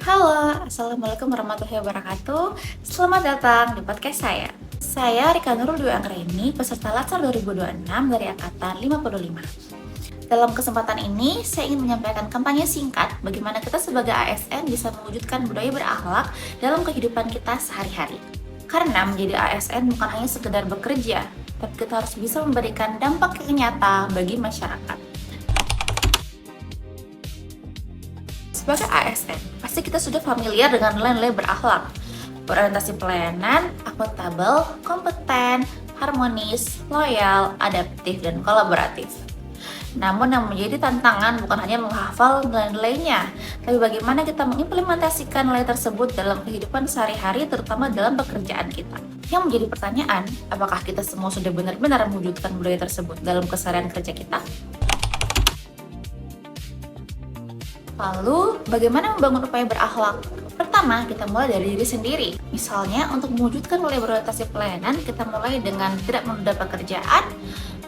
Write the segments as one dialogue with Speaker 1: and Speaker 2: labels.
Speaker 1: Halo, Assalamualaikum warahmatullahi wabarakatuh. Selamat datang di podcast saya. Saya Rika Nurul Dwi Anggraini, peserta Latsar 2026 dari Angkatan 55. Dalam kesempatan ini, saya ingin menyampaikan kampanye singkat bagaimana kita sebagai ASN bisa mewujudkan budaya berakhlak dalam kehidupan kita sehari-hari. Karena menjadi ASN bukan hanya sekedar bekerja, tapi kita harus bisa memberikan dampak yang nyata bagi masyarakat. Sebagai ASN, pasti kita sudah familiar dengan nilai-nilai berakhlak, berorientasi pelayanan, akuntabel, kompeten, harmonis, loyal, adaptif, dan kolaboratif. Namun yang menjadi tantangan bukan hanya menghafal nilai-nilainya, tapi bagaimana kita mengimplementasikan nilai tersebut dalam kehidupan sehari-hari, terutama dalam pekerjaan kita. Yang menjadi pertanyaan, apakah kita semua sudah benar-benar mewujudkan budaya tersebut dalam keseharian kerja kita? Lalu, bagaimana membangun upaya berakhlak? Pertama, kita mulai dari diri sendiri. Misalnya, untuk mewujudkan nilai berorientasi pelayanan, kita mulai dengan tidak menunda pekerjaan,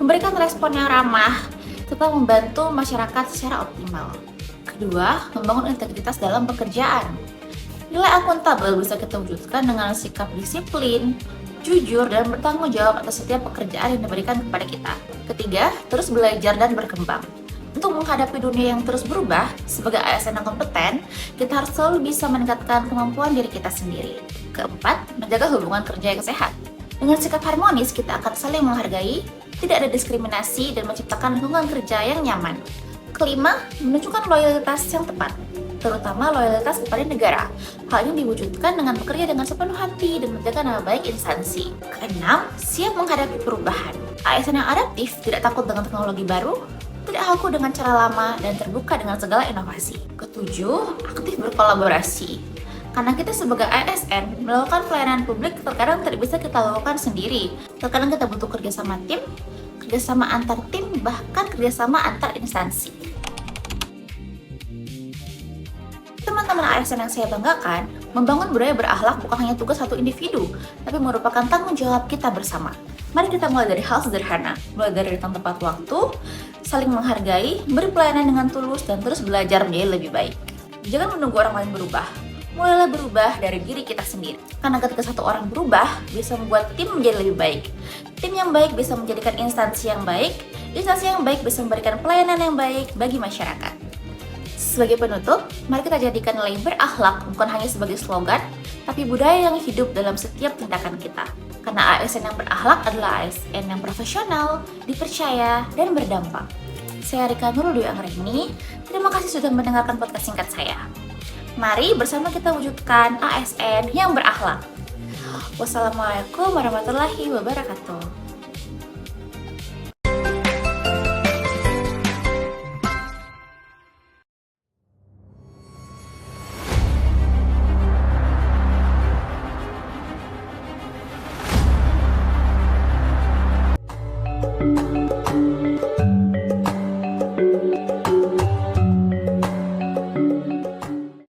Speaker 1: memberikan respon yang ramah, serta membantu masyarakat secara optimal. Kedua, membangun integritas dalam pekerjaan. Nilai akuntabel bisa kita wujudkan dengan sikap disiplin, jujur, dan bertanggung jawab atas setiap pekerjaan yang diberikan kepada kita. Ketiga, terus belajar dan berkembang. Untuk menghadapi dunia yang terus berubah, sebagai ASN yang kompeten, kita harus selalu bisa meningkatkan kemampuan diri kita sendiri. Keempat, menjaga hubungan kerja yang sehat. Dengan sikap harmonis, kita akan saling menghargai, tidak ada diskriminasi, dan menciptakan lingkungan kerja yang nyaman. Kelima, menunjukkan loyalitas yang tepat, terutama loyalitas kepada negara. Hal ini diwujudkan dengan bekerja dengan sepenuh hati dan menjaga nama baik instansi. Keenam, siap menghadapi perubahan. ASN yang adaptif tidak takut dengan teknologi baru, tidak kaku dengan cara lama, dan terbuka dengan segala inovasi. Ketujuh, aktif berkolaborasi. Karena kita sebagai ASN, melakukan pelayanan publik terkadang tidak bisa kita lakukan sendiri. Terkadang kita butuh kerjasama tim, kerjasama antar tim, bahkan kerjasama antar instansi. Teman-teman ASN yang saya banggakan, membangun budaya berakhlak bukan hanya tugas satu individu, tapi merupakan tanggung jawab kita bersama. Mari kita mulai dari hal sederhana, mulai dari datang tepat waktu, saling menghargai, beri pelayanan dengan tulus, dan terus belajar menjadi lebih baik. Jangan menunggu orang lain berubah, mulailah berubah dari diri kita sendiri. Karena ketika satu orang berubah, bisa membuat tim menjadi lebih baik. Tim yang baik bisa menjadikan instansi yang baik bisa memberikan pelayanan yang baik bagi masyarakat. Sebagai penutup, mari kita jadikan nilai berakhlak bukan hanya sebagai slogan, tapi budaya yang hidup dalam setiap tindakan kita. Karena ASN yang berakhlak adalah ASN yang profesional, dipercaya, dan berdampak. Saya Rika Nurul Dwi Anggraini, terima kasih sudah mendengarkan podcast singkat saya. Mari bersama kita wujudkan ASN yang berakhlak. Wassalamualaikum warahmatullahi wabarakatuh.